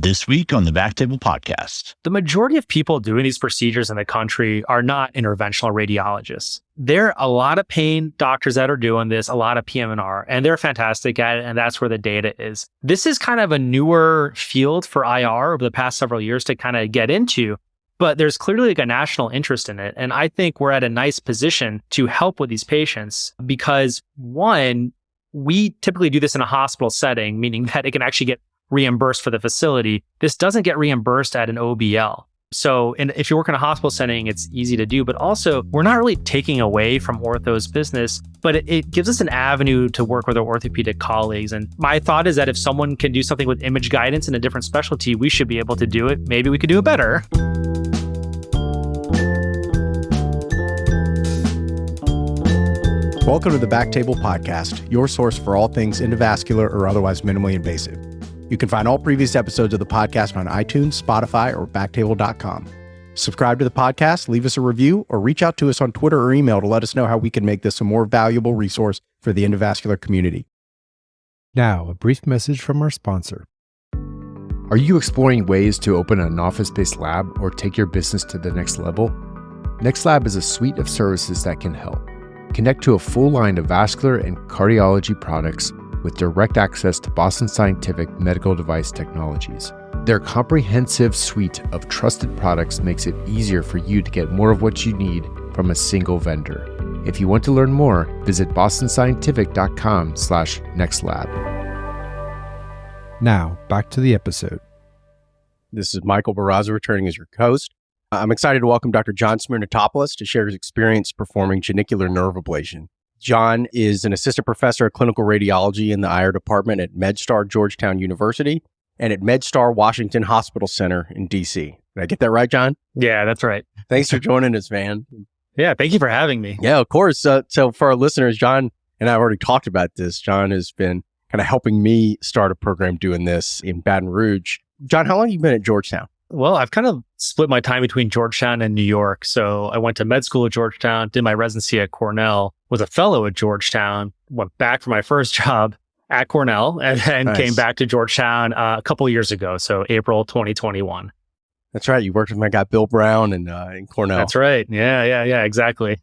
This week on the BackTable podcast. The majority of people doing these procedures in the country are not interventional radiologists. There are a lot of pain doctors that are doing this, a lot of PM&R, and they're fantastic at it, and that's where the data is. This is kind of a newer field for IR over the past several years to kind of get into, but there's clearly like a national interest in it. And I think we're at a nice position to help with these patients because, one, we typically do this in a hospital setting, meaning that it can actually get reimbursed for the facility. This doesn't get reimbursed at an OBL. So if you work in a hospital setting, it's easy to do, but also we're not really taking away from ortho's business, but it gives us an avenue to work with our orthopedic colleagues. And my thought is that if someone can do something with image guidance in a different specialty, we should be able to do it. Maybe we could do it better. Welcome to the BackTable podcast, your source for all things endovascular or otherwise minimally invasive. You can find all previous episodes of the podcast on iTunes, Spotify, or backtable.com. Subscribe to the podcast, leave us a review, or reach out to us on Twitter or email to let us know how we can make this a more valuable resource for the endovascular community. Now, a brief message from our sponsor. Are you exploring ways to open an office-based lab or take your business to the next level? Nextlab is a suite of services that can help. Connect to a full line of vascular and cardiology products with direct access to Boston Scientific medical device technologies. Their comprehensive suite of trusted products makes it easier for you to get more of what you need from a single vendor. If you want to learn more, visit bostonscientific.com/nextlab. Now, back to the episode. This is Michael Barazza returning as your host. I'm excited to welcome Dr. John Smirniotopoulos to share his experience performing genicular nerve ablation. John is an assistant professor of clinical radiology in the IR department at MedStar Georgetown University and at MedStar Washington Hospital Center in DC. Did I get that right, John? Yeah, that's right. Thanks for joining us, man. Yeah, thank you for having me. Yeah, of course. So for our listeners, John and I have already talked about this. John has been kind of helping me start a program doing this in Baton Rouge. John, how long have you been at Georgetown? Well, I've kind of split my time between Georgetown and New York. So I went to med school at Georgetown, did my residency at Cornell, was a fellow at Georgetown, went back for my first job at Cornell, and then came back to Georgetown a couple of years ago. So April 2021. That's right. You worked with my guy, Bill Brown, in Cornell. That's right. Yeah, exactly.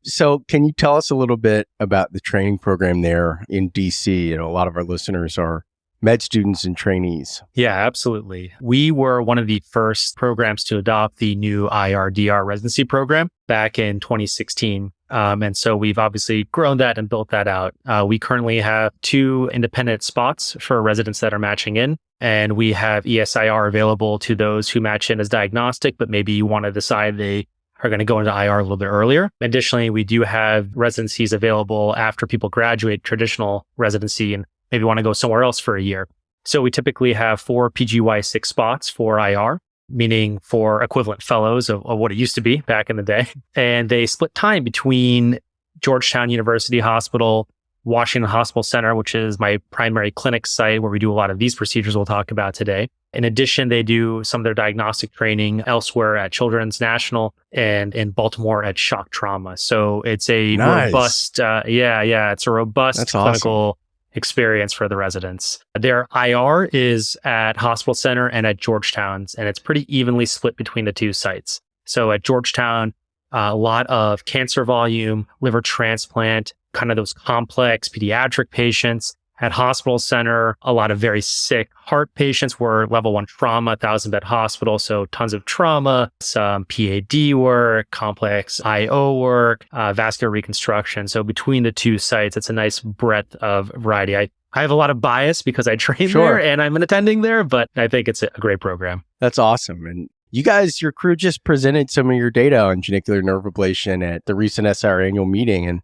So can you tell us a little bit about the training program there in DC? You know, a lot of our listeners are med students and trainees. Yeah, absolutely. We were one of the first programs to adopt the new IR-DR residency program back in 2016. And so we've obviously grown that and built that out. We currently have 2 independent spots for residents that are matching in, and we have ESIR available to those who match in as diagnostic, but maybe you want to decide they are going to go into IR a little bit earlier. Additionally, we do have residencies available after people graduate traditional residency and maybe want to go somewhere else for a year. So we typically have 4 PGY6 spots for IR, meaning for equivalent fellows of what it used to be back in the day. And they split time between Georgetown University Hospital, Washington Hospital Center, which is my primary clinic site where we do a lot of these procedures we'll talk about today. In addition, they do some of their diagnostic training elsewhere at Children's National and in Baltimore at Shock Trauma. So it's a robust, it's a robust clinical experience for the residents. Their IR is at Hospital Center and at Georgetown, and it's pretty evenly split between the 2 sites. So at Georgetown, a lot of cancer volume, liver transplant, kind of those complex pediatric patients. At Hospital Center, a lot of very sick heart patients. We're level 1 trauma, 1,000-bed hospital, so tons of trauma, some PAD work, complex IO work, vascular reconstruction. So between the 2 sites, it's a nice breadth of variety. I have a lot of bias because I train there and I'm an attending there, but I think it's a great program. That's awesome. And you guys, your crew just presented some of your data on genicular nerve ablation at the recent SR annual meeting, and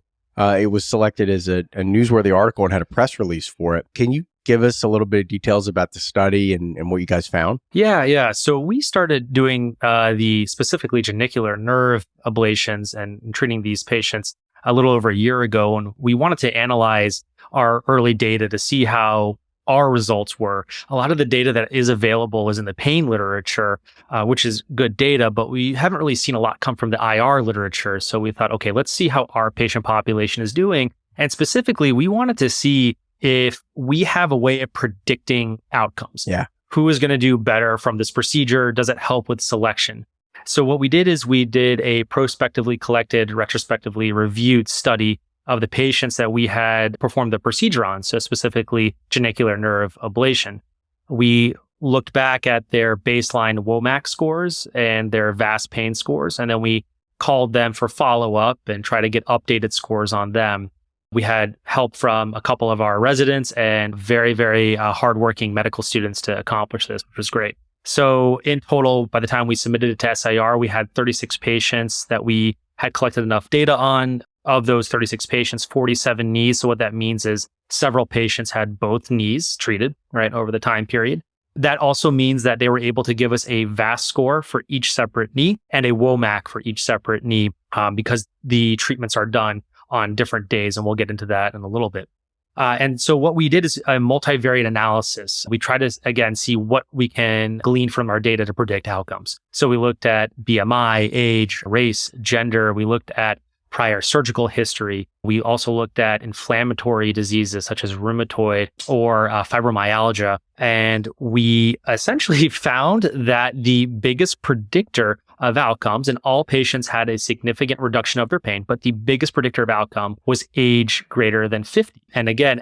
it was selected as a newsworthy article and had a press release for it. Can you give us a little bit of details about the study and what you guys found? Yeah. So we started doing the specifically genicular nerve ablations and treating these patients a little over a year ago. And we wanted to analyze our early data to see how our results were. A lot of the data that is available is in the pain literature, which is good data, but we haven't really seen a lot come from the IR literature. So we thought, okay, let's see how our patient population is doing. And specifically, we wanted to see if we have a way of predicting outcomes who is going to do better from this procedure? Does it help with selection? So what we did is we did a prospectively collected, retrospectively reviewed study of the patients that we had performed the procedure on, so specifically genicular nerve ablation. We looked back at their baseline WOMAC scores and their VAS pain scores, and then we called them for follow-up and try to get updated scores on them. We had help from a couple of our residents and very, very hardworking medical students to accomplish this, which was great. So in total, by the time we submitted it to SIR, we had 36 patients that we had collected enough data on. Of those 36 patients, 47 knees. So what that means is several patients had both knees treated, right, over the time period. That also means that they were able to give us a VAS score for each separate knee and a WOMAC for each separate knee because the treatments are done on different days. And we'll get into that in a little bit. And so what we did is a multivariate analysis. We tried to, again, see what we can glean from our data to predict outcomes. So we looked at BMI, age, race, gender. We looked at prior surgical history. We also looked at inflammatory diseases such as rheumatoid or fibromyalgia. And we essentially found that the biggest predictor of outcomes, and all patients had a significant reduction of their pain, but the biggest predictor of outcome was age greater than 50. And again,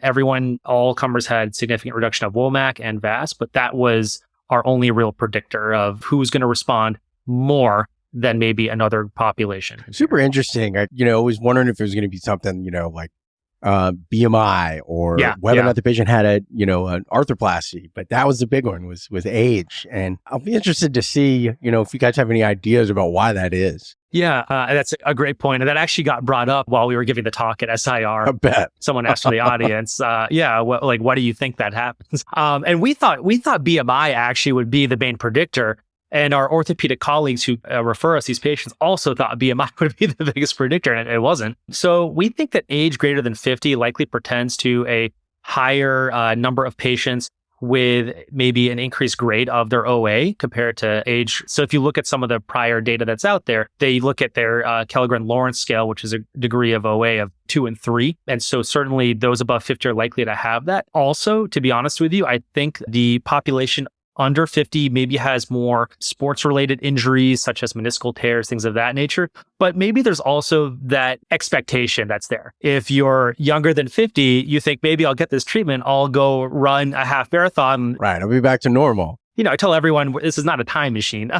all comers had significant reduction of WOMAC and VAS, but that was our only real predictor of who's going to respond more than maybe another population. Super interesting. I was wondering if there was going to be something, like BMI or whether or not the patient had an arthroplasty, but that was the big one was age. And I'll be interested to see, if you guys have any ideas about why that is. Yeah, that's a great point. And that actually got brought up while we were giving the talk at SIR. I bet. Someone asked from the audience, why do you think that happens? And we thought BMI actually would be the main predictor. And our orthopedic colleagues who refer us these patients also thought BMI would be the biggest predictor, and it wasn't. So we think that age greater than 50 likely portends to a higher number of patients with maybe an increased grade of their OA compared to age. So if you look at some of the prior data that's out there, they look at their Kellgren-Lawrence scale, which is a degree of OA of 2 and 3. And so certainly those above 50 are likely to have that. Also, to be honest with you, I think the population under 50 maybe has more sports-related injuries, such as meniscal tears, things of that nature. But maybe there's also that expectation that's there. If you're younger than 50, you think, maybe I'll get this treatment, I'll go run a half marathon. Right, I'll be back to normal. I tell everyone this is not a time machine.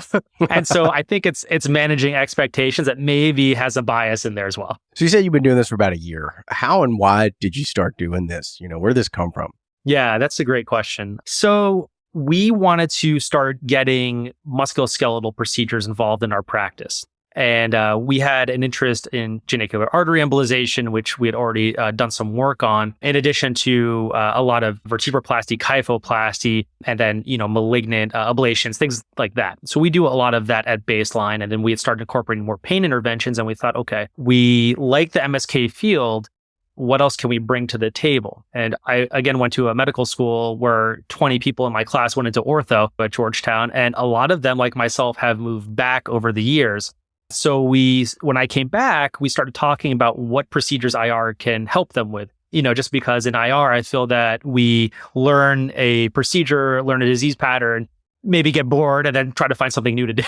And so I think it's managing expectations that maybe has a bias in there as well. So you said you've been doing this for about a year. How and why did you start doing this? Where did this come from? Yeah, that's a great question. So we wanted to start getting musculoskeletal procedures involved in our practice. And we had an interest in genicular artery embolization, which we had already done some work on, in addition to a lot of vertebroplasty, kyphoplasty, and then, malignant ablations, things like that. So we do a lot of that at baseline. And then we had started incorporating more pain interventions. And we thought, okay, we like the MSK field. What else can we bring to the table? And I, again, went to a medical school where 20 people in my class went into ortho at Georgetown. And a lot of them, like myself, have moved back over the years. So when I came back, we started talking about what procedures IR can help them with. Just because in IR, I feel that we learn a procedure, learn a disease pattern, maybe get bored and then try to find something new to do.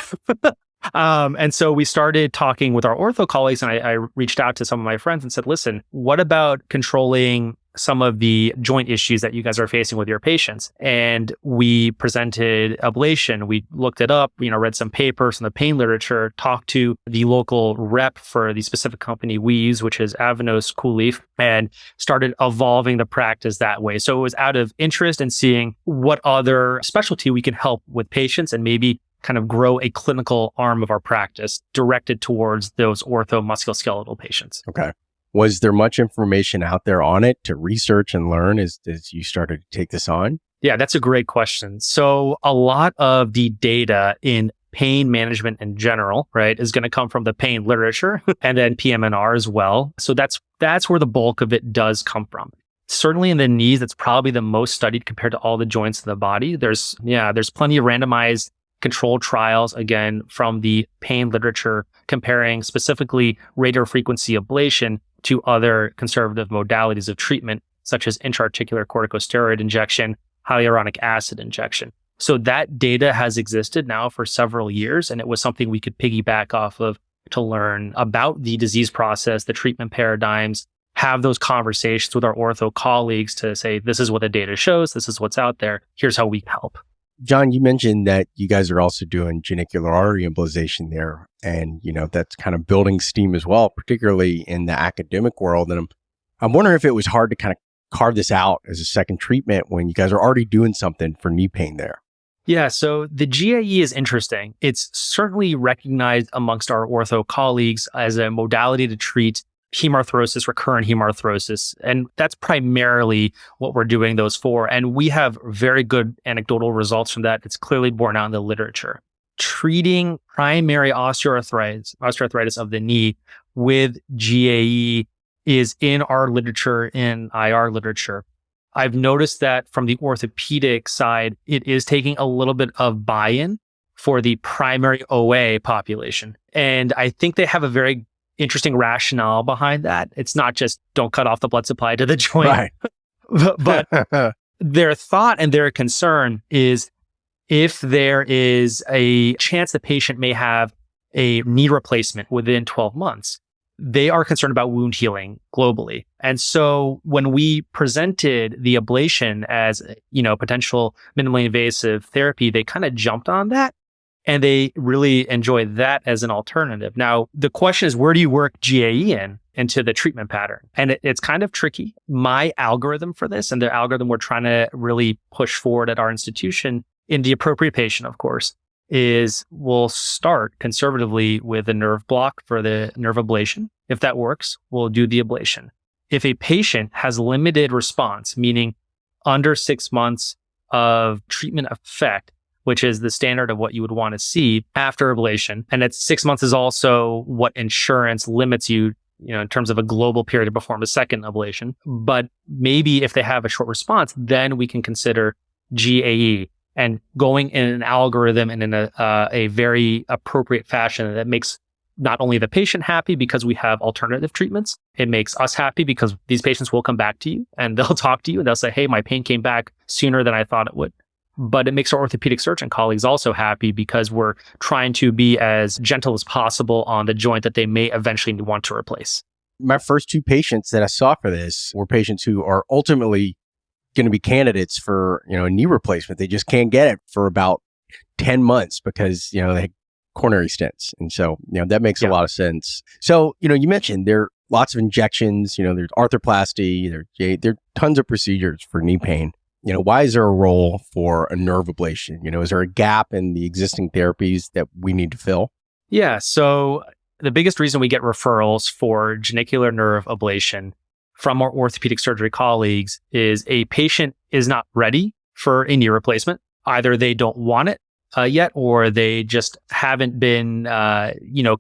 And so we started talking with our ortho colleagues, and I reached out to some of my friends and said, listen, what about controlling some of the joint issues that you guys are facing with your patients? And we presented ablation. We looked it up, read some papers in the pain literature, talked to the local rep for the specific company we use, which is Avanos Coolleaf, and started evolving the practice that way. So it was out of interest in seeing what other specialty we can help with patients and maybe kind of grow a clinical arm of our practice directed towards those ortho musculoskeletal patients. Okay. Was there much information out there on it to research and learn as you started to take this on? Yeah, that's a great question. So a lot of the data in pain management in general, right, is going to come from the pain literature and then PM&R as well. So that's where the bulk of it does come from. Certainly in the knees, that's probably the most studied compared to all the joints in the body. There's plenty of randomized controlled trials, again, from the pain literature comparing specifically radiofrequency ablation to other conservative modalities of treatment, such as intra-articular corticosteroid injection, hyaluronic acid injection. So that data has existed now for several years, and it was something we could piggyback off of to learn about the disease process, the treatment paradigms, have those conversations with our ortho colleagues to say, this is what the data shows, this is what's out there, here's how we can help. John, you mentioned that you guys are also doing genicular artery embolization there. And, that's kind of building steam as well, particularly in the academic world. And I'm wondering if it was hard to kind of carve this out as a second treatment when you guys are already doing something for knee pain there. Yeah, so the GAE is interesting. It's certainly recognized amongst our ortho colleagues as a modality to treat hemarthrosis, recurrent hemarthrosis. And that's primarily what we're doing those for. And we have very good anecdotal results from that. It's clearly borne out in the literature. Treating primary osteoarthritis of the knee with GAE is in our literature, in IR literature. I've noticed that from the orthopedic side, it is taking a little bit of buy-in for the primary OA population. And I think they have a very interesting rationale behind that. It's not just don't cut off the blood supply to the joint. Right. But their thought and their concern is if there is a chance the patient may have a knee replacement within 12 months, they are concerned about wound healing globally. And so when we presented the ablation as, potential minimally invasive therapy, they kind of jumped on that and they really enjoyed that as an alternative. Now, the question is, where do you work GAE into the treatment pattern? And it's kind of tricky. My algorithm for this and the algorithm we're trying to really push forward at our institution in the appropriate patient, of course, is we'll start conservatively with a nerve block for the nerve ablation. If that works, we'll do the ablation. If a patient has limited response, meaning under 6 months of treatment effect, which is the standard of what you would want to see after ablation, and it's 6 months is also what insurance limits you, in terms of a global period to perform a second ablation. But maybe if they have a short response, then we can consider GAE. And going in an algorithm and in a very appropriate fashion that makes not only the patient happy because we have alternative treatments, it makes us happy because these patients will come back to you and they'll talk to you and they'll say, hey, my pain came back sooner than I thought it would. But it makes our orthopedic surgeon colleagues also happy because we're trying to be as gentle as possible on the joint that they may eventually want to replace. My first two patients that I saw for this were patients who are ultimately going to be candidates for, a knee replacement. They just can't get it for about 10 months because, they had coronary stents. And so, that makes a lot of sense. So, you mentioned there are lots of injections, there's arthroplasty, there are tons of procedures for knee pain. Why is there a role for a nerve ablation? Is there a gap in the existing therapies that we need to fill? Yeah. So the biggest reason we get referrals for genicular nerve ablation from our orthopedic surgery colleagues is a patient is not ready for a knee replacement. Either they don't want it yet, or they just haven't been,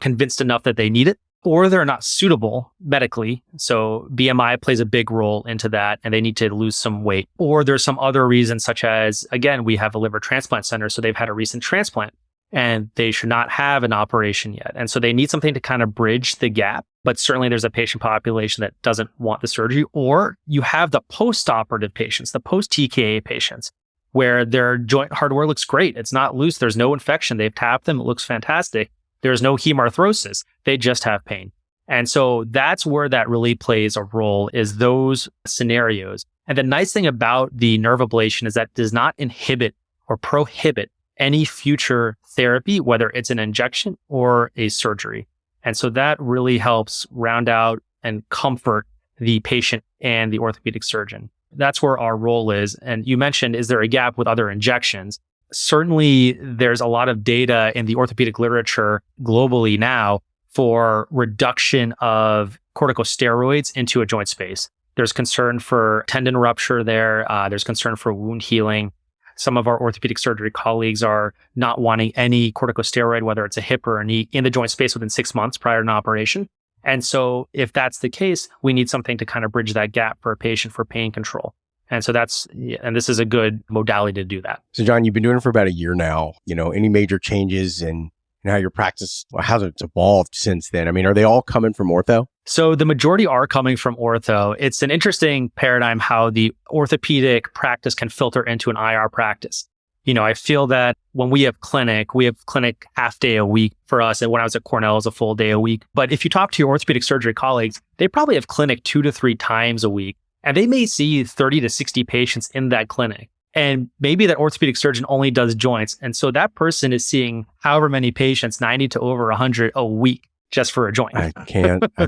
convinced enough that they need it, or they're not suitable medically. So BMI plays a big role into that, and they need to lose some weight. Or there's some other reasons, such as, again, we have a liver transplant center, so they've had a recent transplant and they should not have an operation yet. And so they need something to kind of bridge the gap. But certainly there's a patient population that doesn't want the surgery. Or you have the post-operative patients, the post-TKA patients, where their joint hardware looks great. It's not loose. There's no infection. They've tapped them. It looks fantastic. There's no hemarthrosis. They just have pain. And so that's where that really plays a role, is those scenarios. And the nice thing about the nerve ablation is that it does not inhibit or prohibit any future therapy, whether it's an injection or a surgery. And so that really helps round out and comfort the patient and the orthopedic surgeon. That's where our role is. And you mentioned, is there a gap with other injections? Certainly, there's a lot of data in the orthopedic literature globally now for reduction of corticosteroids into a joint space. There's concern for tendon rupture there. There's concern for wound healing. Some of our orthopedic surgery colleagues are not wanting any corticosteroid, whether it's a hip or a knee, in the joint space within 6 months prior to an operation. And so if that's the case, we need something to kind of bridge that gap for a patient for pain control. And so and this is a good modality to do that. So John, you've been doing it for about a year now. Any major changes in how your practice, how it's evolved since then? I mean, are they all coming from ortho? So the majority are coming from ortho. It's an interesting paradigm how the orthopedic practice can filter into an IR practice. I feel that when we have clinic half day a week for us. And when I was at Cornell, it was a full day a week. But if you talk to your orthopedic surgery colleagues, they probably have clinic 2 to 3 times a week. And they may see 30 to 60 patients in that clinic. And maybe that orthopedic surgeon only does joints. And so that person is seeing however many patients, 90 to over 100 a week just for a joint. I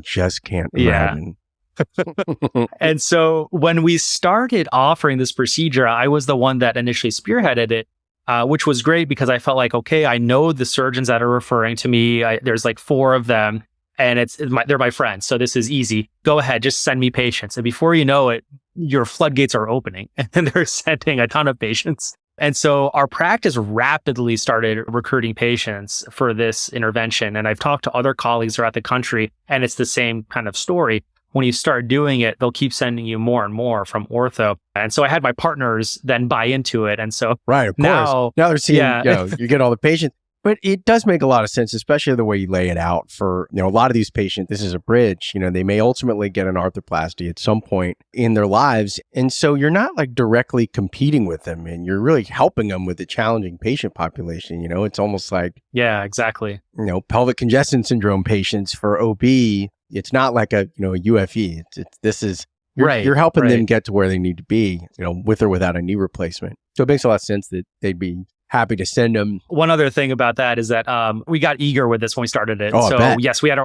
just can't imagine. And so when we started offering this procedure, I was the one that initially spearheaded it, which was great because I felt like, okay, I know the surgeons that are referring to me. There's like 4 of them. And they're my friends. So this is easy. Go ahead, just send me patients. And before you know it, your floodgates are opening and they're sending a ton of patients. And so our practice rapidly started recruiting patients for this intervention. And I've talked to other colleagues throughout the country, and it's the same kind of story. When you start doing it, they'll keep sending you more and more from ortho. And so I had my partners then buy into it. And so right, of course. Now they're seeing, you get all the patients. But it does make a lot of sense, especially the way you lay it out for, a lot of these patients. This is a bridge. They may ultimately get an arthroplasty at some point in their lives. And so you're not like directly competing with them, and you're really helping them with the challenging patient population. It's almost like, yeah, exactly. Pelvic congestion syndrome patients for OB. It's not like a UFE. You're helping them get to where they need to be, with or without a knee replacement. So it makes a lot of sense that they'd be happy to send them. One other thing about that is that we got eager with this when we started it. Oh, so yes, we had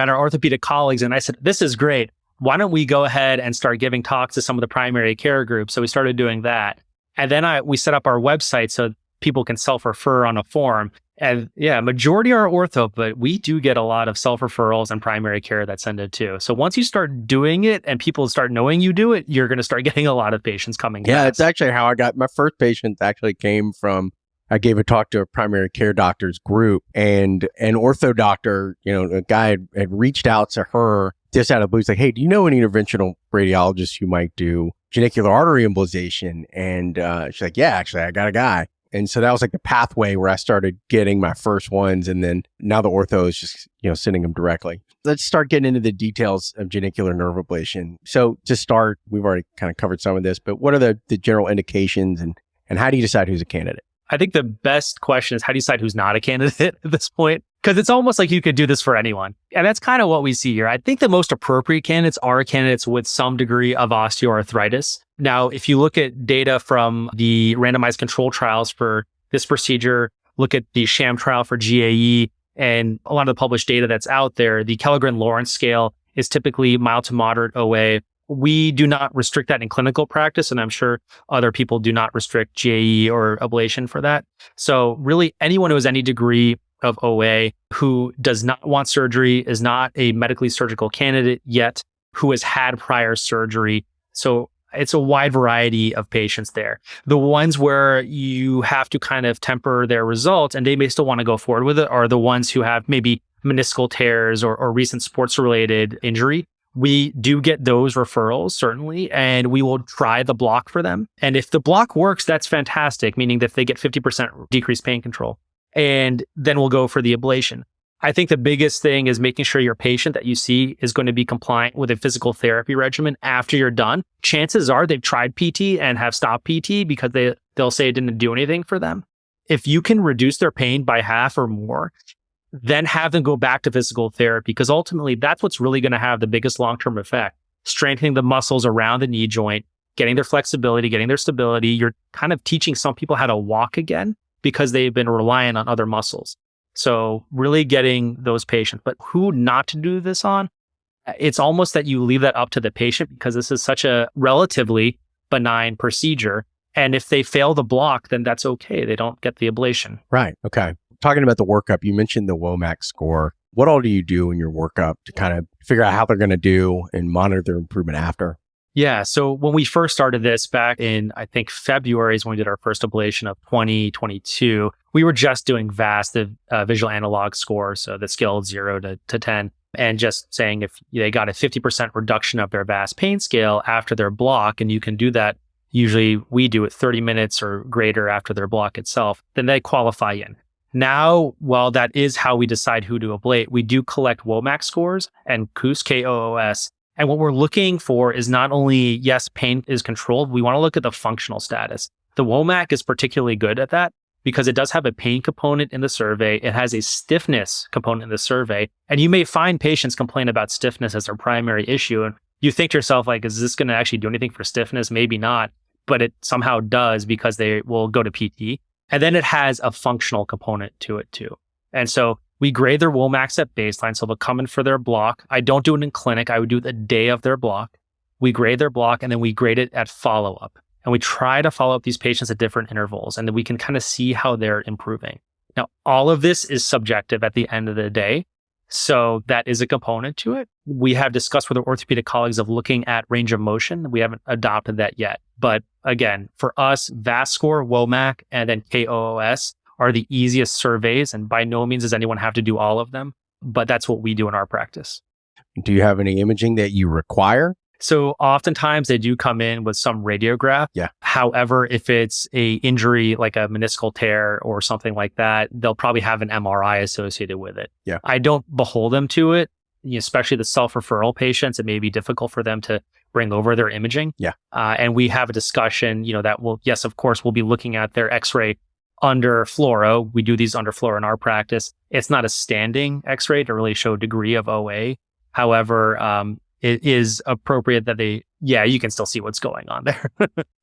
our orthopedic colleagues, and I said, this is great. Why don't we go ahead and start giving talks to some of the primary care groups? So we started doing that. And then we set up our website so people can self-refer on a form. And yeah, majority are ortho, but we do get a lot of self-referrals and primary care that send it too. So once you start doing it and people start knowing you do it, you're going to start getting a lot of patients coming. Yeah, it's actually how I got my first patients. Actually came from, I gave a talk to a primary care doctor's group, and an ortho doctor, a guy had reached out to her just out of the blue. He's like, hey, do you know an interventional radiologist who might do genicular artery embolization? And she's like, yeah, actually, I got a guy. And so that was like the pathway where I started getting my first ones. And then now the ortho is just, sending them directly. Let's start getting into the details of genicular nerve ablation. So to start, we've already kind of covered some of this, but what are the general indications, and how do you decide who's a candidate? I think the best question is, how do you decide who's not a candidate at this point? Because it's almost like you could do this for anyone. And that's kind of what we see here. I think the most appropriate candidates are candidates with some degree of osteoarthritis. Now, if you look at data from the randomized control trials for this procedure, look at the sham trial for GAE, and a lot of the published data that's out there, the Kellgren-Lawrence scale is typically mild to moderate OA. We do not restrict that in clinical practice, and I'm sure other people do not restrict GAE or ablation for that. So really, anyone who has any degree of OA who does not want surgery, is not a medically surgical candidate yet, who has had prior surgery. So it's a wide variety of patients there. The ones where you have to kind of temper their results and they may still want to go forward with it are the ones who have maybe meniscal tears or recent sports-related injury. We do get those referrals, certainly, and we will try the block for them. And if the block works, that's fantastic, meaning that they get 50% decreased pain control. And then we'll go for the ablation. I think the biggest thing is making sure your patient that you see is going to be compliant with a physical therapy regimen after you're done. Chances are they've tried PT and have stopped PT because they'll say it didn't do anything for them. If you can reduce their pain by half or more, then have them go back to physical therapy, because ultimately that's what's really going to have the biggest long-term effect. Strengthening the muscles around the knee joint, getting their flexibility, getting their stability. You're kind of teaching some people how to walk again because they've been reliant on other muscles. So really getting those patients. But who not to do this on? It's almost that you leave that up to the patient, because this is such a relatively benign procedure. And if they fail the block, then that's okay. They don't get the ablation. Right. Okay. Talking about the workup, you mentioned the WOMAC score. What all do you do in your workup to kind of figure out how they're going to do and monitor their improvement after? Yeah. So when we first started this back in, I think February is when we did our first ablation of 2022, we were just doing VAS, the visual analog score. So the scale of 0 to 10, and just saying if they got a 50% reduction of their VAS pain scale after their block, and you can do that. Usually we do it 30 minutes or greater after their block itself, then they qualify in. Now, while that is how we decide who to ablate, we do collect WOMAC scores and KOOS, K-O-O-S. And what we're looking for is not only, yes, pain is controlled, we want to look at the functional status. The WOMAC is particularly good at that because it does have a pain component in the survey. It has a stiffness component in the survey. And you may find patients complain about stiffness as their primary issue. And you think to yourself, like, is this going to actually do anything for stiffness? Maybe not, but it somehow does because they will go to PT. And then it has a functional component to it too. And so we grade their WOMACs at baseline. So they'll come in for their block. I don't do it in clinic. I would do it the day of their block. We grade their block and then we grade it at follow-up. And we try to follow up these patients at different intervals and then we can kind of see how they're improving. Now, all of this is subjective at the end of the day. So that is a component to it. We have discussed with our orthopedic colleagues of looking at range of motion. We haven't adopted that yet. But again, for us, VASCOR, WOMAC, and then KOOS are the easiest surveys. And by no means does anyone have to do all of them. But that's what we do in our practice. Do you have any imaging that you require? So oftentimes they do come in with some radiograph. Yeah. However, if it's a injury like a meniscal tear or something like that, they'll probably have an MRI associated with it. Yeah. I don't behold them to it, especially the self-referral patients. It may be difficult for them to bring over their imaging. Yeah. And we have a discussion, that will, yes, of course, we'll be looking at their X-ray under fluoro. We do these under fluoro in our practice. It's not a standing X-ray to really show a degree of OA. However, it is appropriate that you can still see what's going on there.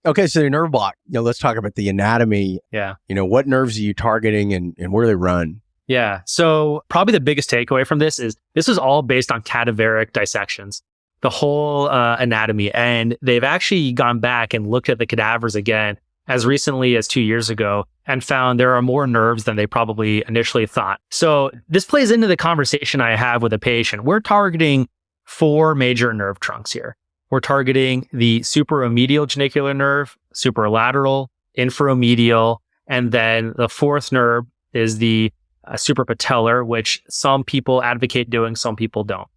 Okay, so your nerve block, let's talk about the anatomy. Yeah. What nerves are you targeting and where do they run? Yeah. So probably the biggest takeaway from this is all based on cadaveric dissections, the whole anatomy. And they've actually gone back and looked at the cadavers again as recently as 2 years ago and found there are more nerves than they probably initially thought. So this plays into the conversation I have with a patient. We're targeting 4 major nerve trunks here. We're targeting the superomedial genicular nerve, superlateral, inframedial, and then the 4th nerve is the suprapatellar, which some people advocate doing, some people don't.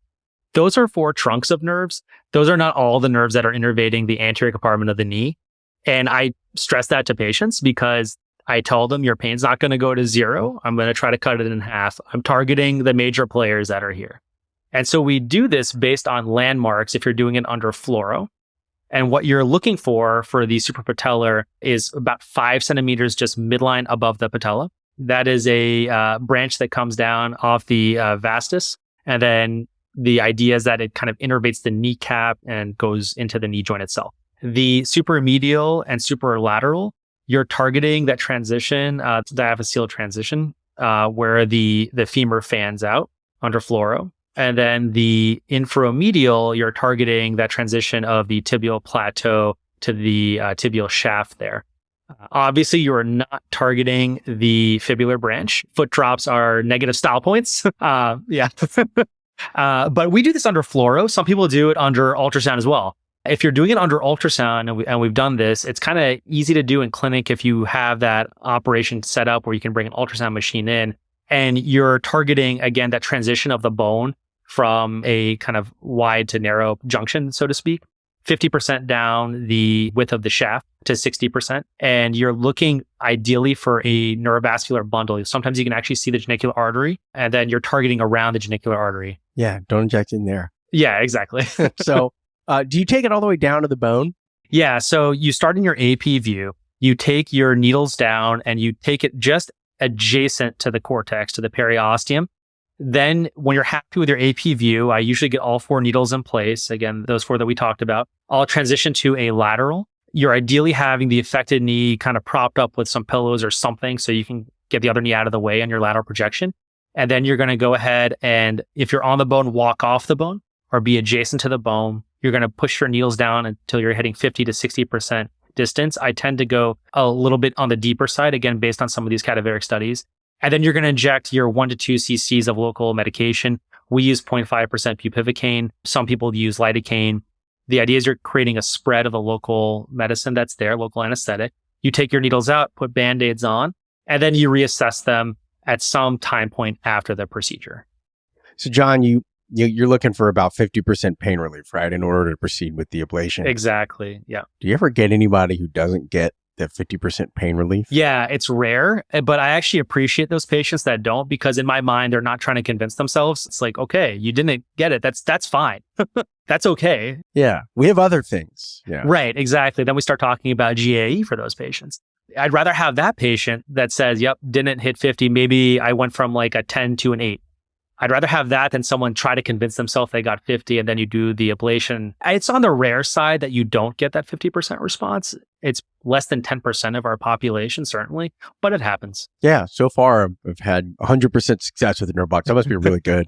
Those are 4 trunks of nerves. Those are not all the nerves that are innervating the anterior compartment of the knee. And I stress that to patients because I tell them your pain's not going to go to 0. I'm going to try to cut it in half. I'm targeting the major players that are here. And so we do this based on landmarks if you're doing it under fluoro. And what you're looking for the suprapatellar is about 5 centimeters just midline above the patella. That is a branch that comes down off the vastus. And then the idea is that it kind of innervates the kneecap and goes into the knee joint itself. The supermedial and superlateral, you're targeting that transition, diaphyseal transition, where the femur fans out under fluoro. And then the inframedial, you're targeting that transition of the tibial plateau to the tibial shaft there. Obviously, you are not targeting the fibular branch. Foot drops are negative style points. But we do this under fluoro. Some people do it under ultrasound as well. If you're doing it under ultrasound, and we've done this, it's kind of easy to do in clinic if you have that operation set up where you can bring an ultrasound machine in. And you're targeting, again, that transition of the bone from a kind of wide to narrow junction, so to speak, 50% down the width of the shaft to 60%. And you're looking ideally for a neurovascular bundle. Sometimes you can actually see the genicular artery, and then you're targeting around the genicular artery. Yeah, don't inject in there. Yeah, exactly. So do you take it all the way down to the bone? Yeah, so you start in your AP view, you take your needles down, and you take it just adjacent to the cortex, to the periosteum. Then when you're happy with your AP view, I usually get all 4 needles in place. Again, those 4 that we talked about. I'll transition to a lateral. You're ideally having the affected knee kind of propped up with some pillows or something so you can get the other knee out of the way on your lateral projection. And then you're going to go ahead and if you're on the bone, walk off the bone or be adjacent to the bone. You're going to push your needles down until you're hitting 50 to 60% distance. I tend to go a little bit on the deeper side, again, based on some of these cadaveric studies. And then you're going to inject your 1 to 2 cc's of local medication. We use 0.5% bupivacaine. Some people use lidocaine. The idea is you're creating a spread of the local medicine that's there, local anesthetic. You take your needles out, put Band-Aids on, and then you reassess them at some time point after the procedure. So John, you're looking for about 50% pain relief, right, in order to proceed with the ablation? Exactly, yeah. Do you ever get anybody who doesn't get the 50% pain relief? Yeah, it's rare, but I actually appreciate those patients that don't, because in my mind, they're not trying to convince themselves. It's like, okay, you didn't get it. That's fine. That's okay. Yeah. We have other things. Yeah. Right, exactly. Then we start talking about GAE for those patients. I'd rather have that patient that says, yep, didn't hit 50. Maybe I went from like a 10 to an 8. I'd rather have that than someone try to convince themselves they got 50 and then you do the ablation. It's on the rare side that you don't get that 50% response. It's less than 10% of our population, certainly, but it happens. Yeah. So far, I've had 100% success with the nerve block. That must be really good.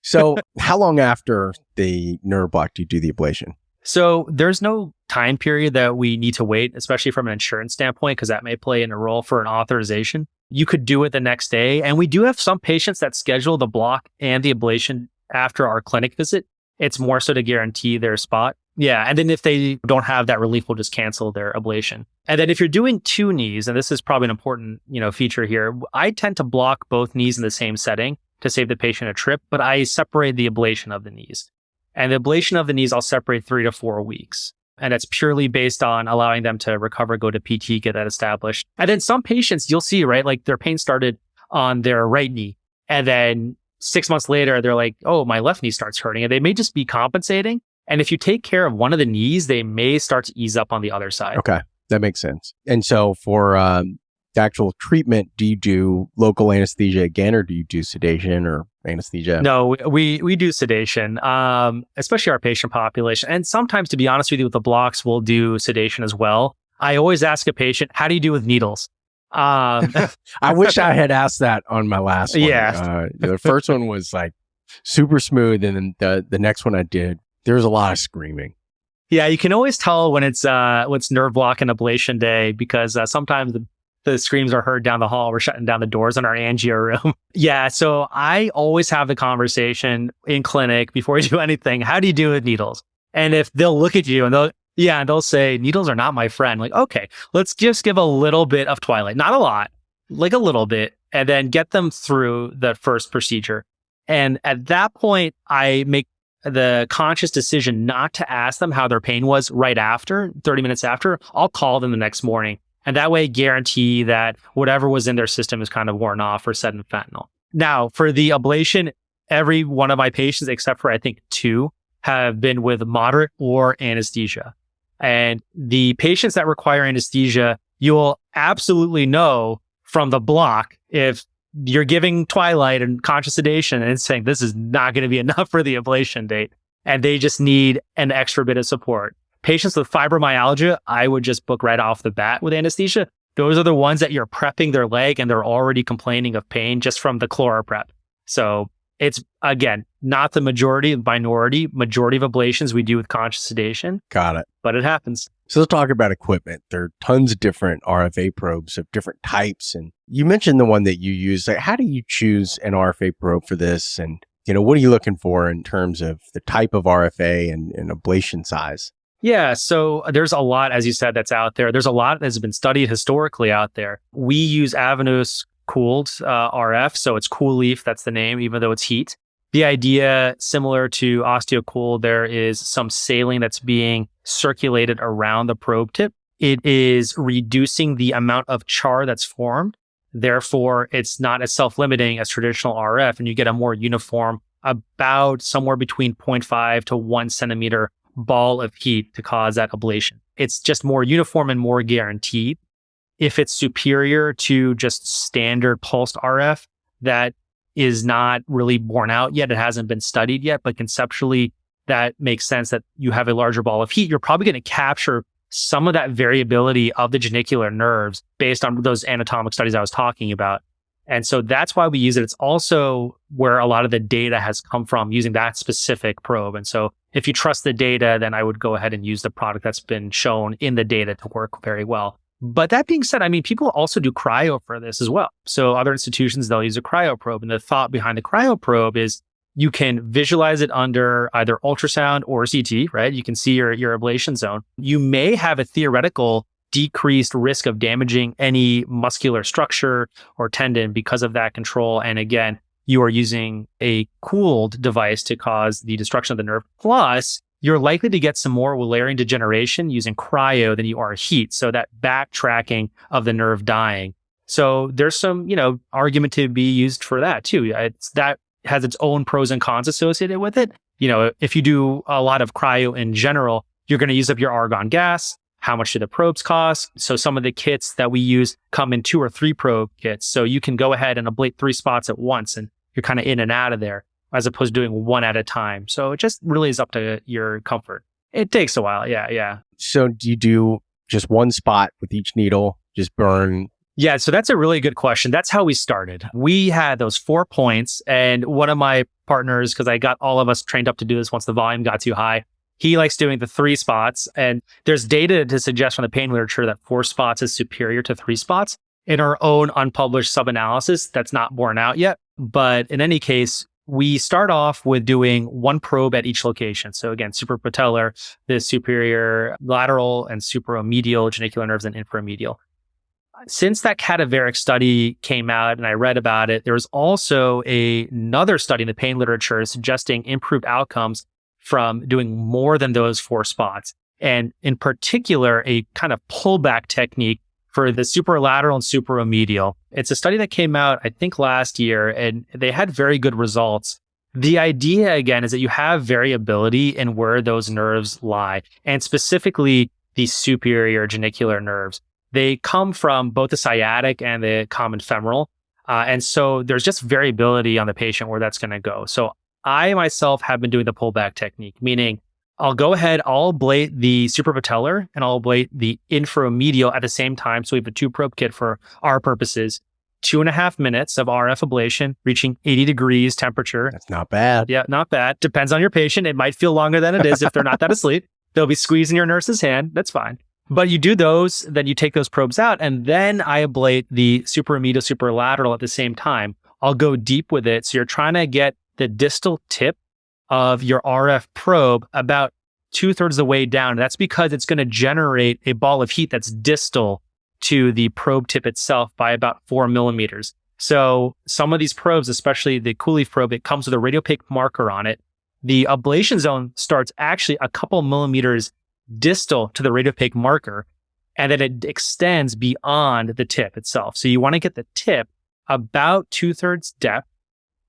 So how long after the nerve block do you do the ablation? So there's no time period that we need to wait, especially from an insurance standpoint, because that may play in a role for an authorization. You could do it the next day. And we do have some patients that schedule the block and the ablation after our clinic visit. It's more so to guarantee their spot. Yeah. And then if they don't have that relief, we'll just cancel their ablation. And then if you're doing 2 knees, and this is probably an important, feature here, I tend to block both knees in the same setting to save the patient a trip, but I separate the ablation of the knees. And the ablation of the knees, I'll separate 3 to 4 weeks. And that's purely based on allowing them to recover, go to PT, get that established. And then some patients you'll see, right? Like their pain started on their right knee. And then 6 months later, they're like, oh, my left knee starts hurting. And they may just be compensating. And if you take care of one of the knees, they may start to ease up on the other side. Okay. That makes sense. And so for the actual treatment, do you do local anesthesia again, or do you do sedation or anesthesia? No, we do sedation, especially our patient population. And sometimes, to be honest with you, with the blocks, we'll do sedation as well. I always ask a patient, how do you do with needles? I wish I had asked that on my last one. Yeah. The first one was like super smooth. And then the next one I did, there was a lot of screaming. Yeah, you can always tell when it's nerve block and ablation day, because sometimes the screams are heard down the hall. We're shutting down the doors in our angio room. Yeah. So I always have the conversation in clinic before we do anything. How do you do with needles? And if they'll look at you and they'll say, needles are not my friend. Like, okay, let's just give a little bit of twilight, not a lot, like a little bit, and then get them through the first procedure. And at that point, I make the conscious decision not to ask them how their pain was right after, 30 minutes after. I'll call them the next morning. And that way guarantee that whatever was in their system is kind of worn off or set in fentanyl. Now, for the ablation, every one of my patients, except for I think 2, have been with moderate or anesthesia. And the patients that require anesthesia, you'll absolutely know from the block if you're giving twilight and conscious sedation and it's saying this is not going to be enough for the ablation date. And they just need an extra bit of support. Patients with fibromyalgia, I would just book right off the bat with anesthesia. Those are the ones that you're prepping their leg and they're already complaining of pain just from the ChloraPrep. So it's, again, not the majority of ablations we do with conscious sedation. Got it. But it happens. So let's talk about equipment. There are tons of different RFA probes of different types. And you mentioned the one that you use. Like, how do you choose an RFA probe for this? And, what are you looking for in terms of the type of RFA and ablation size? Yeah, so there's a lot, as you said, that's out there. There's a lot that's been studied historically out there. We use Avanos cooled RF, so it's cool leaf, that's the name, even though it's heat. The idea, similar to OsteoCool, there is some saline that's being circulated around the probe tip. It is reducing the amount of char that's formed. Therefore, it's not as self-limiting as traditional RF, and you get a more uniform, about somewhere between 0.5 to 1 centimeter ball of heat to cause that ablation. It's just more uniform and more guaranteed. If it's superior to just standard pulsed RF, that is not really borne out yet. It hasn't been studied yet, but conceptually, that makes sense that you have a larger ball of heat. You're probably going to capture some of that variability of the genicular nerves based on those anatomic studies I was talking about. And so that's why we use it. It's also where a lot of the data has come from using that specific probe. And so if you trust the data, then I would go ahead and use the product that's been shown in the data to work very well. But that being said, people also do cryo for this as well. So other institutions, they'll use a cryo probe. And the thought behind the cryo probe is you can visualize it under either ultrasound or CT, right? You can see your ablation zone. You may have a theoretical decreased risk of damaging any muscular structure or tendon because of that control. And again, you are using a cooled device to cause the destruction of the nerve. Plus, you're likely to get some more Wallerian degeneration using cryo than you are heat. So that backtracking of the nerve dying. So there's some, argument to be used for that too. That has its own pros and cons associated with it. If you do a lot of cryo in general, you're going to use up your argon gas. How much do the probes cost? So some of the kits that we use come in 2 or 3 probe kits. So you can go ahead and ablate 3 spots at once and you're kind of in and out of there as opposed to doing one at a time. So it just really is up to your comfort. It takes a while. Yeah. So do you do just one spot with each needle, just burn? Yeah, so that's a really good question. That's how we started. We had those 4 points, and one of my partners, because I got all of us trained up to do this once the volume got too high, he likes doing the 3 spots. And there's data to suggest from the pain literature that 4 spots is superior to 3 spots. In our own unpublished sub-analysis, that's not borne out yet. But in any case, we start off with doing 1 probe at each location. So again, suprapatellar, the superior lateral and supromedial genicular nerves and inframedial. Since that cadaveric study came out and I read about it, there was also another study in the pain literature suggesting improved outcomes from doing more than those 4 spots. And in particular, a kind of pullback technique for the superlateral and supromedial. It's a study that came out, I think, last year, and they had very good results. The idea, again, is that you have variability in where those nerves lie, and specifically the superior genicular nerves. They come from both the sciatic and the common femoral. And so there's just variability on the patient where that's going to go. So I myself have been doing the pullback technique, meaning I'll go ahead, I'll ablate the suprapatellar and I'll ablate the inframedial at the same time. So we have a 2 probe kit for our purposes, 2.5 minutes of RF ablation, reaching 80 degrees temperature. That's not bad. Yeah, not bad. Depends on your patient. It might feel longer than it is if they're not that asleep. They'll be squeezing your nurse's hand. That's fine. But you do those, then you take those probes out, and then I ablate the supromedial, superlateral at the same time. I'll go deep with it. So you're trying to get the distal tip of your RF probe about 2/3 of the way down. That's because it's going to generate a ball of heat that's distal to the probe tip itself by about 4 millimeters. So some of these probes, especially the Cooley probe, it comes with a radiopaque marker on it. The ablation zone starts actually a couple millimeters distal to the radiopaque marker, and then it extends beyond the tip itself. So you want to get the tip about 2/3 depth,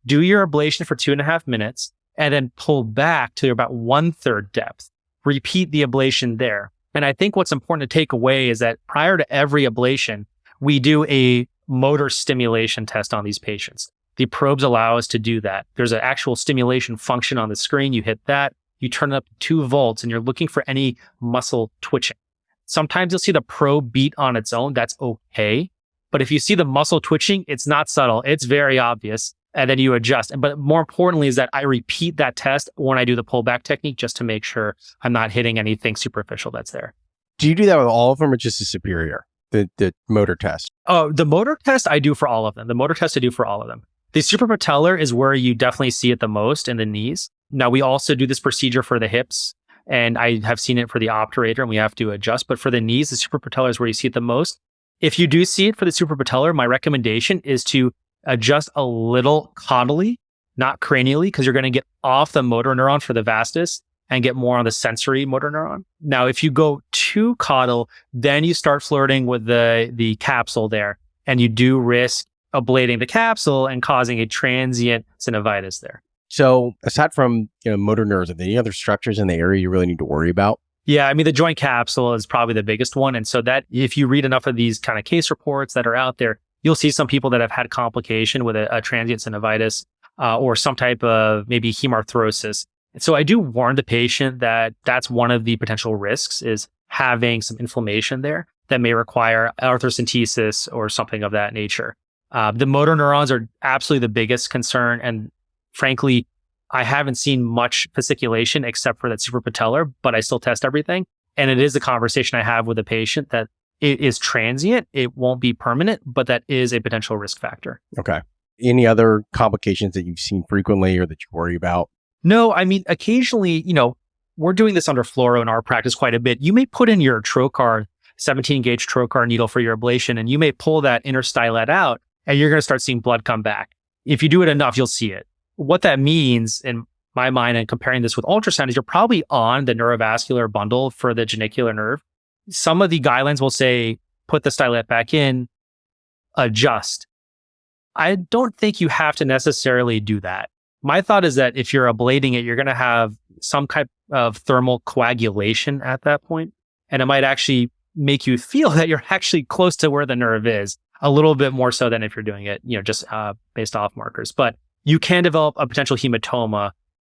do your ablation for 2.5 minutes, and then pull back to about 1/3 depth. Repeat the ablation there. And I think what's important to take away is that prior to every ablation, we do a motor stimulation test on these patients. The probes allow us to do that. There's an actual stimulation function on the screen. You hit that, you turn it up to 2 volts, and you're looking for any muscle twitching. Sometimes you'll see the probe beat on its own. That's okay. But if you see the muscle twitching, it's not subtle. It's very obvious. And then you adjust. But more importantly is that I repeat that test when I do the pullback technique just to make sure I'm not hitting anything superficial that's there. Do you do that with all of them or just the superior, the motor test? Oh, the motor test I do for all of them. The motor test I do for all of them. The suprapatellar is where you definitely see it the most in the knees. Now, we also do this procedure for the hips, and I have seen it for the obturator, and we have to adjust. But for the knees, the suprapatellar is where you see it the most. If you do see it for the suprapatellar, my recommendation is to adjust a little caudally, not cranially, because you're going to get off the motor neuron for the vastus and get more on the sensory motor neuron. Now, if you go too caudal, then you start flirting with the capsule there, and you do risk ablating the capsule and causing a transient synovitis there. So aside from motor nerves, are there any other structures in the area you really need to worry about? Yeah, I mean, the joint capsule is probably the biggest one. And so that if you read enough of these kind of case reports that are out there, you'll see some people that have had complication with a transient synovitis or some type of maybe hemarthrosis. So I do warn the patient that that's one of the potential risks is having some inflammation there that may require arthrocentesis or something of that nature. The motor neurons are absolutely the biggest concern. And frankly, I haven't seen much fasciculation except for that suprapatellar, but I still test everything. And it is a conversation I have with a patient that it is transient. It won't be permanent, but that is a potential risk factor. Okay. Any other complications that you've seen frequently or that you worry about? No, I mean, occasionally, we're doing this under fluoro in our practice quite a bit. You may put in your trocar, 17 gauge trocar needle for your ablation, and you may pull that interstylet out and you're going to start seeing blood come back. If you do it enough, you'll see it. What that means in my mind, and comparing this with ultrasound, is you're probably on the neurovascular bundle for the genicular nerve. Some of the guidelines will say, put the stylet back in, adjust. I don't think you have to necessarily do that. My thought is that if you're ablating it, you're going to have some type of thermal coagulation at that point, and it might actually make you feel that you're actually close to where the nerve is, a little bit more so than if you're doing it, just based off markers. But you can develop a potential hematoma,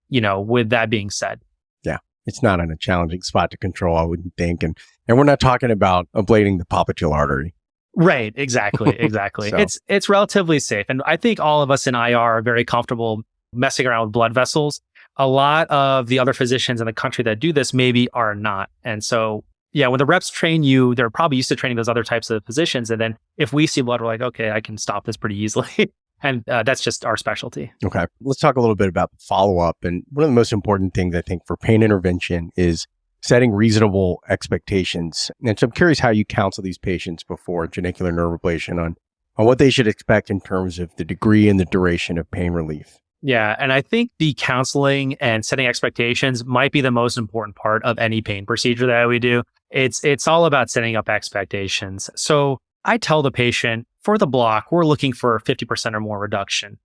with that being said. Yeah, it's not in a challenging spot to control, I wouldn't think. And we're not talking about ablating the popliteal artery. Right, exactly. So. It's relatively safe. And I think all of us in IR are very comfortable messing around with blood vessels. A lot of the other physicians in the country that do this maybe are not. And so, yeah, when the reps train you, they're probably used to training those other types of physicians. And then if we see blood, we're like, okay, I can stop this pretty easily. And that's just our specialty. Okay. Let's talk a little bit about follow-up. And one of the most important things, I think, for pain intervention is setting reasonable expectations. And so I'm curious how you counsel these patients before genicular nerve ablation on what they should expect in terms of the degree and the duration of pain relief. Yeah. And I think the counseling and setting expectations might be the most important part of any pain procedure that we do. It's all about setting up expectations. So I tell the patient, for the block, we're looking for 50% or more reduction.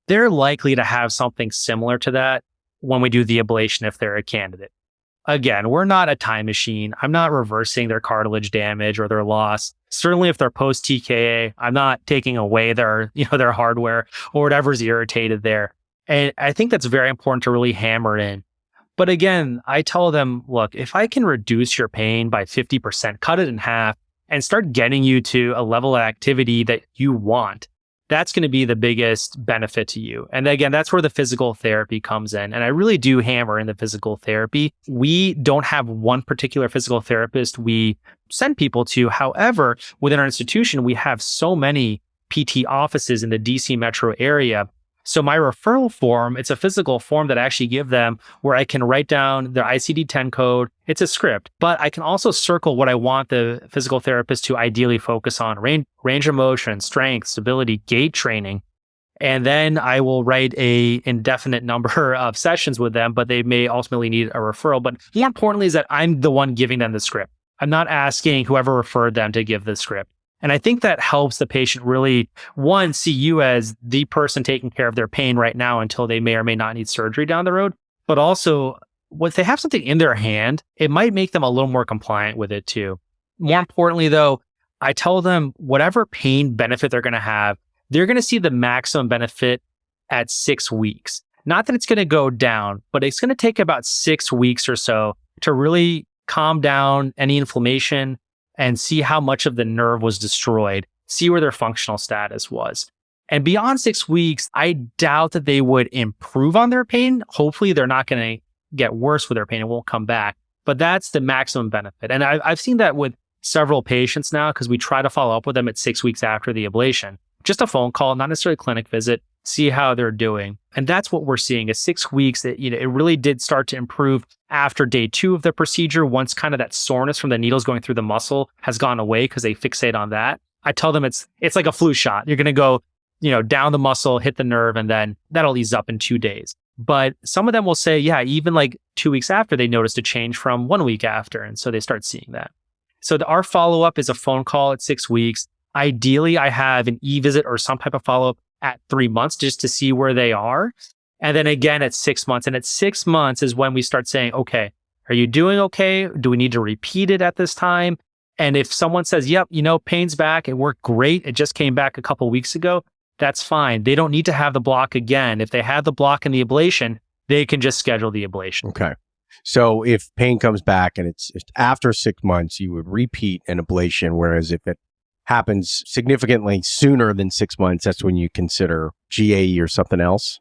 They're likely to have something similar to that when we do the ablation if they're a candidate. Again, we're not a time machine. I'm not reversing their cartilage damage or their loss. Certainly if they're post TKA, I'm not taking away their hardware or whatever's irritated there. And I think that's very important to really hammer in. But again, I tell them, look, if I can reduce your pain by 50%, cut it in half, and start getting you to a level of activity that you want, that's going to be the biggest benefit to you. And again, that's where the physical therapy comes in. And I really do hammer in the physical therapy. We don't have one particular physical therapist we send people to. However, within our institution, we have so many PT offices in the DC metro area. So my referral form, it's a physical form that I actually give them where I can write down their ICD-10 code. It's a script, but I can also circle what I want the physical therapist to ideally focus on: range of motion, strength, stability, gait training. And then I will write a indefinite number of sessions with them, but they may ultimately need a referral. But more importantly is that I'm the one giving them the script. I'm not asking whoever referred them to give the script. And I think that helps the patient really, one, see you as the person taking care of their pain right now until they may or may not need surgery down the road. But also, if they have something in their hand, it might make them a little more compliant with it too. More importantly, though, I tell them whatever pain benefit they're going to have, they're going to see the maximum benefit at 6 weeks. Not that it's going to go down, but it's going to take about 6 weeks or so to really calm down any inflammation and see how much of the nerve was destroyed, see where their functional status was. And beyond 6 weeks, I doubt that they would improve on their pain. Hopefully, they're not going to get worse with their pain. It won't come back. But that's the maximum benefit. And I've seen that with several patients now because we try to follow up with them at 6 weeks after the ablation. Just a phone call, not necessarily a clinic visit, see how they're doing. And that's what we're seeing is 6 weeks. It really did start to improve after day 2 of the procedure. Once kind of that soreness from the needles going through the muscle has gone away because they fixate on that. I tell them it's like a flu shot. You're going to go, down the muscle, hit the nerve, and then that'll ease up in 2 days. But some of them will say, yeah, even like 2 weeks after, they noticed a change from 1 week after. And so they start seeing that. So our follow-up is a phone call at 6 weeks. Ideally, I have an e-visit or some type of follow-up at 3 months just to see where they are. And then again at 6 months. And at 6 months is when we start saying, okay, are you doing okay? Do we need to repeat it at this time? And if someone says, yep, pain's back, it worked great, it just came back a couple of weeks ago, that's fine. They don't need to have the block again. If they had the block in the ablation, they can just schedule the ablation. Okay. So if pain comes back and it's after 6 months, you would repeat an ablation, whereas if it happens significantly sooner than 6 months, that's when you consider GAE or something else?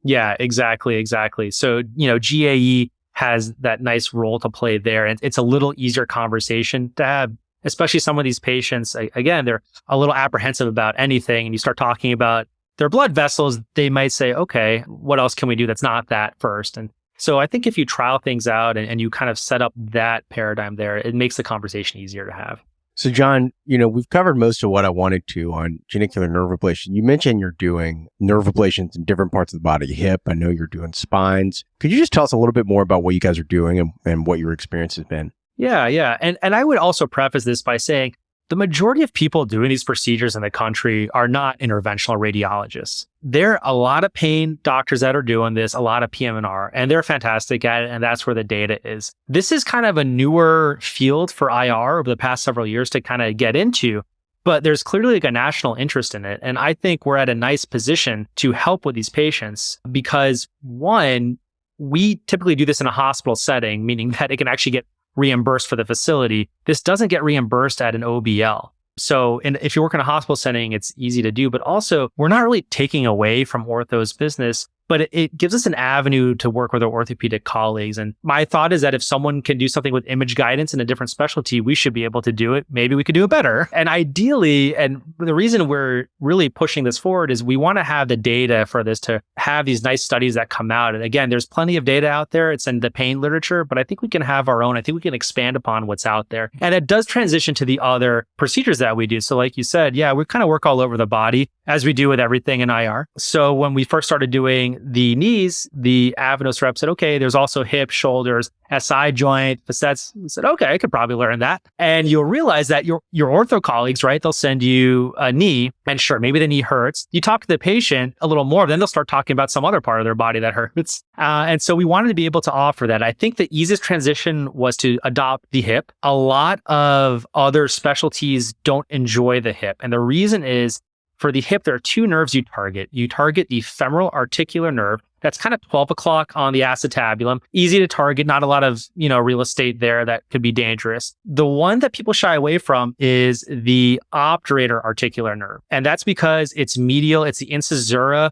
Yeah, exactly. So, GAE has that nice role to play there. And it's a little easier conversation to have, especially some of these patients. Again, they're a little apprehensive about anything. And you start talking about their blood vessels, they might say, okay, what else can we do that's not that first? And so I think if you trial things out and you kind of set up that paradigm there, it makes the conversation easier to have. So, John, we've covered most of what I wanted to on genicular nerve ablation. You mentioned you're doing nerve ablations in different parts of the body, hip. I know you're doing spines. Could you just tell us a little bit more about what you guys are doing and what your experience has been? Yeah. And I would also preface this by saying the majority of people doing these procedures in the country are not interventional radiologists. There are a lot of pain doctors that are doing this, a lot of PM&R, and they're fantastic at it, and that's where the data is. This is kind of a newer field for IR over the past several years to kind of get into, but there's clearly like a national interest in it. And I think we're at a nice position to help with these patients because, one, we typically do this in a hospital setting, meaning that it can actually get reimbursed for the facility. This doesn't get reimbursed at an OBL. So if you work in a hospital setting, it's easy to do, but also we're not really taking away from ortho's business, but it gives us an avenue to work with our orthopedic colleagues. And my thought is that if someone can do something with image guidance in a different specialty, we should be able to do it. Maybe we could do it better. And ideally, and the reason we're really pushing this forward is we want to have the data for this to have these nice studies that come out. And again, there's plenty of data out there. It's in the pain literature, but I think we can have our own. I think we can expand upon what's out there. And it does transition to the other procedures that we do. So like you said, yeah, we kind of work all over the body as we do with everything in IR. So when we first started doing the knees, the Avanos rep said, okay, there's also hip, shoulders, SI joint, facets. We said, okay, I could probably learn that. And you'll realize that your ortho colleagues, right? They'll send you a knee and sure, maybe the knee hurts. You talk to the patient a little more, then they'll start talking about some other part of their body that hurts. And so we wanted to be able to offer that. I think the easiest transition was to adopt the hip. A lot of other specialties don't enjoy the hip. And the reason is for the hip, there are two nerves you target. You target the femoral articular nerve. That's kind of 12 o'clock on the acetabulum. Easy to target, not a lot of, real estate there that could be dangerous. The one that people shy away from is the obturator articular nerve. And that's because it's medial, it's the incisura.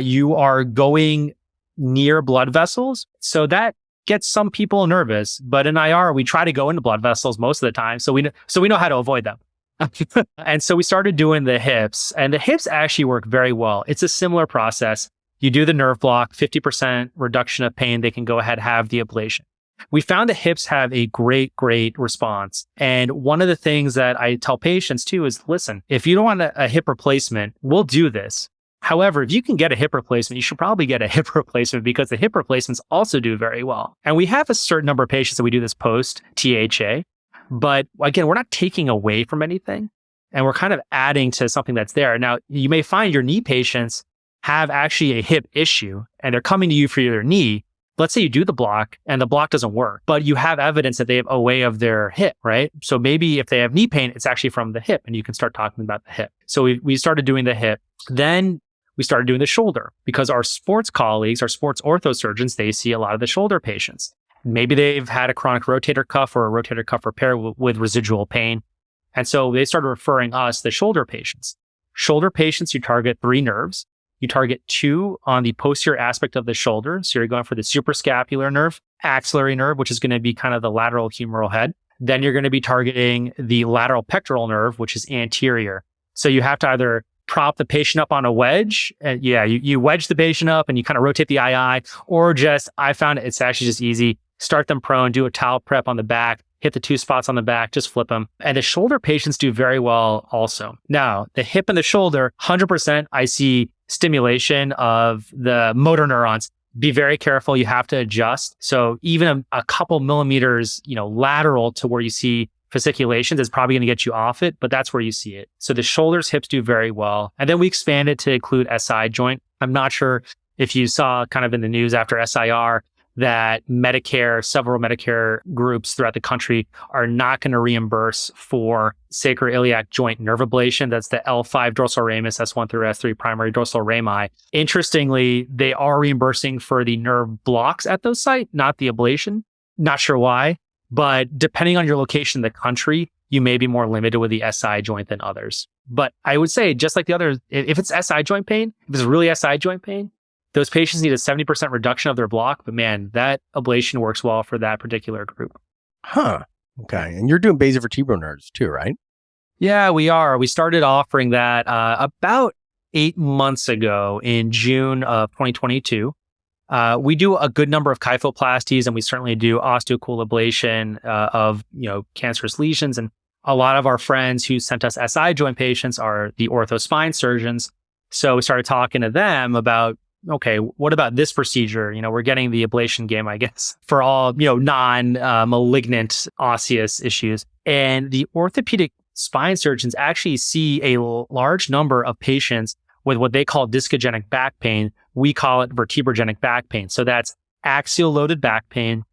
You are going near blood vessels. So that gets some people nervous. But in IR, we try to go into blood vessels most of the time. So we know how to avoid them. And so we started doing the hips, and the hips actually work very well. It's a similar process. You do the nerve block, 50% reduction of pain, they can go ahead and have the ablation. We found the hips have a great response. And one of the things that I tell patients too is, listen, if you don't want a hip replacement, we'll do this. However, if you can get a hip replacement, you should probably get a hip replacement because the hip replacements also do very well. And we have a certain number of patients that we do this post THA. But again, we're not taking away from anything and we're kind of adding to something that's there. Now, you may find your knee patients have actually a hip issue and they're coming to you for your knee. Let's say you do the block and the block doesn't work, but you have evidence that they have OA of their hip, right? So maybe if they have knee pain, it's actually from the hip and you can start talking about the hip. So we started doing the hip. Then we started doing the shoulder because our sports colleagues, our sports ortho surgeons, they see a lot of the shoulder patients. Maybe they've had a chronic rotator cuff or a rotator cuff repair with residual pain. And so they started referring us the shoulder patients. Shoulder patients, you target 3 nerves. You target 2 on the posterior aspect of the shoulder. So you're going for the suprascapular nerve, axillary nerve, which is going to be kind of the lateral humeral head. Then you're going to be targeting the lateral pectoral nerve, which is anterior. So you have to either prop the patient up on a wedge. You wedge the patient up and you kind of rotate the II, or I found it's actually just easy. Start them prone, do a towel prep on the back, hit the 2 spots on the back, just flip them. And the shoulder patients do very well also. Now, the hip and the shoulder, 100% I see stimulation of the motor neurons. Be very careful. You have to adjust. So even a couple millimeters, lateral to where you see fasciculations is probably going to get you off it, but that's where you see it. So the shoulders, hips do very well. And then we expanded to include SI joint. I'm not sure if you saw kind of in the news after SIR, that several Medicare groups throughout the country are not going to reimburse for sacroiliac joint nerve ablation. That's the L5 dorsal ramus, S1 through S3 primary dorsal rami. Interestingly, they are reimbursing for the nerve blocks at those sites, not the ablation. Not sure why, but depending on your location in the country, you may be more limited with the SI joint than others. But I would say, just like the others, if it's SI joint pain, if it's really SI joint pain, those patients need a 70% reduction of their block, but man, that ablation works well for that particular group. Huh. Okay. And you're doing basivertebral nerves too, right? Yeah, we are. We started offering that about 8 months ago in June of 2022. We do a good number of kyphoplasties, and we certainly do osteocool ablation of cancerous lesions. And a lot of our friends who sent us SI joint patients are the ortho spine surgeons. So we started talking to them about, okay, what about this procedure? We're getting the ablation game, I guess, for all, non-malignant osseous issues. And the orthopedic spine surgeons actually see a large number of patients with what they call discogenic back pain. We call it vertebrogenic back pain. So that's axial loaded back pain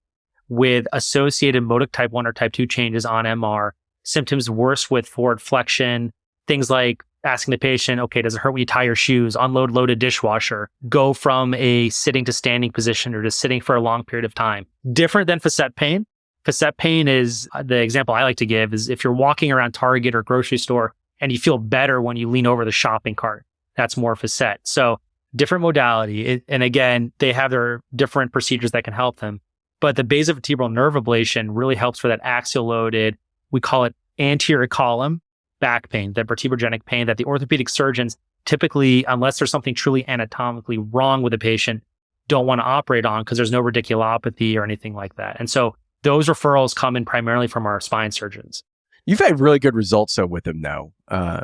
with associated motor type 1 or type 2 changes on MR, symptoms worse with forward flexion, things like asking the patient, okay, does it hurt when you tie your shoes, unload loaded dishwasher, go from a sitting to standing position or just sitting for a long period of time. Different than facet pain. Facet pain is, the example I like to give is if you're walking around Target or grocery store and you feel better when you lean over the shopping cart, that's more facet. So different modality. And again, they have their different procedures that can help them. But the basivertebral nerve ablation really helps for that axial loaded, we call it anterior column back pain, that vertebrogenic pain that the orthopedic surgeons typically, unless there's something truly anatomically wrong with the patient, don't want to operate on because there's no radiculopathy or anything like that. And so those referrals come in primarily from our spine surgeons. You've had really good results though with them though.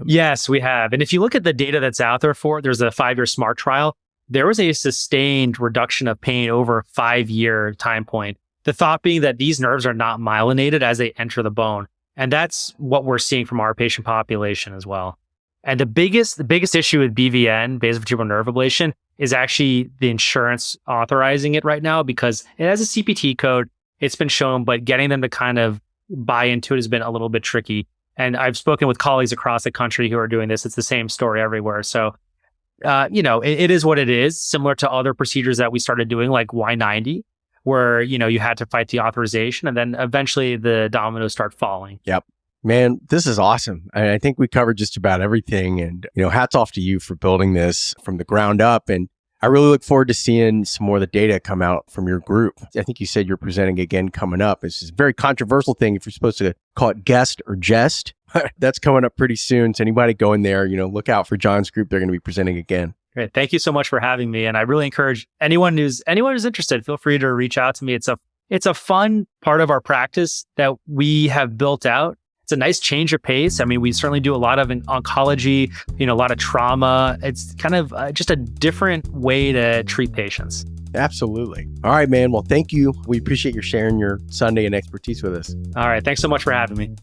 Yes, we have. And if you look at the data that's out there there's a 5-year SMART trial, there was a sustained reduction of pain over a 5-year time point. The thought being that these nerves are not myelinated as they enter the bone. And that's what we're seeing from our patient population as well. And the biggest issue with BVN, basivertebral nerve ablation, is actually the insurance authorizing it right now because it has a CPT code. It's been shown, but getting them to kind of buy into it has been a little bit tricky. And I've spoken with colleagues across the country who are doing this. It's the same story everywhere. So, it is what it is, similar to other procedures that we started doing like Y90, where, you had to fight the authorization and then eventually the dominoes start falling. Yep. Man, this is awesome. I think we covered just about everything and, hats off to you for building this from the ground up. And I really look forward to seeing some more of the data come out from your group. I think you said you're presenting again coming up. It's a very controversial thing if you're supposed to call it guest or jest. That's coming up pretty soon. So anybody going there, look out for John's group. They're going to be presenting again. Great. Thank you so much for having me. And I really encourage anyone who's interested, feel free to reach out to me. It's a fun part of our practice that we have built out. It's a nice change of pace. I mean, we certainly do a lot of oncology, a lot of trauma. It's kind of just a different way to treat patients. Absolutely. All right, man. Well, thank you. We appreciate your sharing your Sunday and expertise with us. All right. Thanks so much for having me.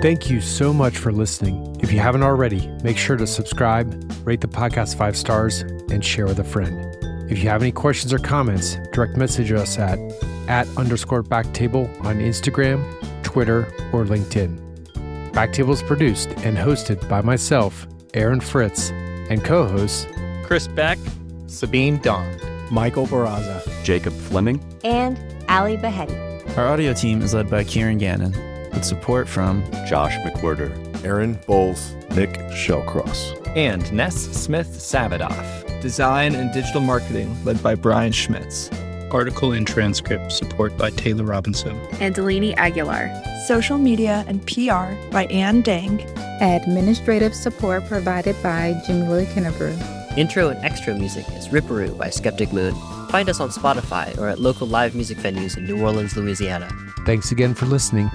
Thank you so much for listening. If you haven't already, make sure to subscribe, rate the podcast 5 stars, and share with a friend. If you have any questions or comments, direct message us at @_BackTable on Instagram, Twitter, or LinkedIn. BackTable is produced and hosted by myself, Aaron Fritz, and co-hosts Chris Beck, Sabine Don, Michael Barazza, Jacob Fleming, and Ali Behetti. Our audio team is led by Kieran Gannon, with support from Josh McWhirter, Aaron Bowles, Nick Shellcross, and Ness Smith-Savadoff. Design and digital marketing led by Brian Schmitz. Article and transcript support by Taylor Robinson and Delaney Aguilar. Social media and PR by Ann Dang. Administrative support provided by Jamila Kennebrew. Intro and extra music is Ripperoo by Skeptic Moon. Find us on Spotify or at local live music venues in New Orleans, Louisiana. Thanks again for listening.